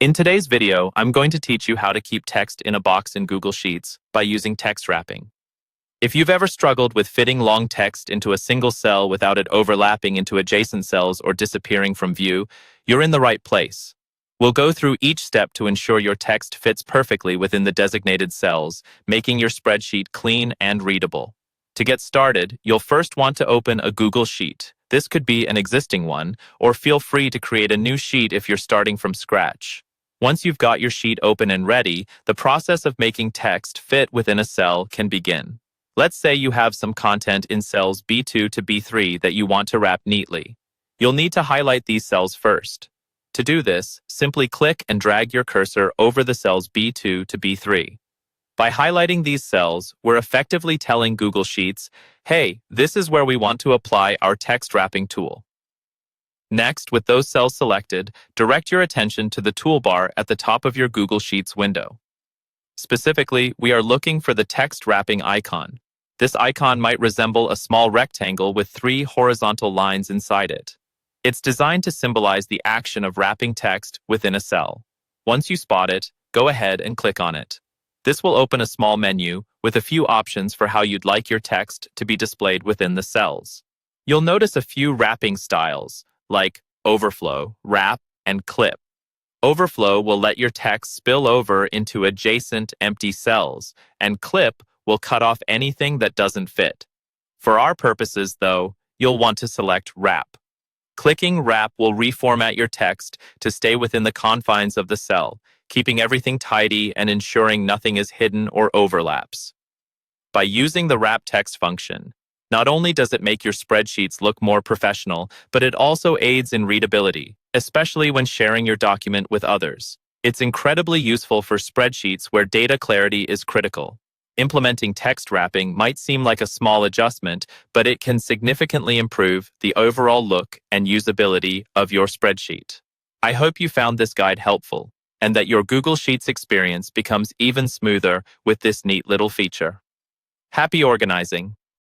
In today's video, I'm going to teach you how to keep text in a box in Google Sheets by using text wrapping. If you've ever struggled with fitting long text into a single cell without it overlapping into adjacent cells or disappearing from view, you're in the right place. We'll go through each step to ensure your text fits perfectly within the designated cells, making your spreadsheet clean and readable. To get started, you'll first want to open a Google Sheet. This could be an existing one, or feel free to create a new sheet if you're starting from scratch. Once you've got your sheet open and ready, the process of making text fit within a cell can begin. Let's say you have some content in cells B2 to B3 that you want to wrap neatly. You'll need to highlight these cells first. To do this, simply click and drag your cursor over the cells B2 to B3. By highlighting these cells, we're effectively telling Google Sheets, hey, this is where we want to apply our text wrapping tool. Next, with those cells selected, direct your attention to the toolbar at the top of your Google Sheets window. Specifically, we are looking for the text wrapping icon. This icon might resemble a small rectangle with 3 horizontal lines inside it. It's designed to symbolize the action of wrapping text within a cell. Once you spot it, go ahead and click on it. This will open a small menu with a few options for how you'd like your text to be displayed within the cells. You'll notice a few wrapping styles, like overflow, wrap, and clip. Overflow will let your text spill over into adjacent empty cells, and clip will cut off anything that doesn't fit. For our purposes, though, you'll want to select wrap. Clicking wrap will reformat your text to stay within the confines of the cell, keeping everything tidy and ensuring nothing is hidden or overlaps. By using the wrap text function, not only does it make your spreadsheets look more professional, but it also aids in readability, especially when sharing your document with others. It's incredibly useful for spreadsheets where data clarity is critical. Implementing text wrapping might seem like a small adjustment, but it can significantly improve the overall look and usability of your spreadsheet. I hope you found this guide helpful, and that your Google Sheets experience becomes even smoother with this neat little feature. Happy organizing!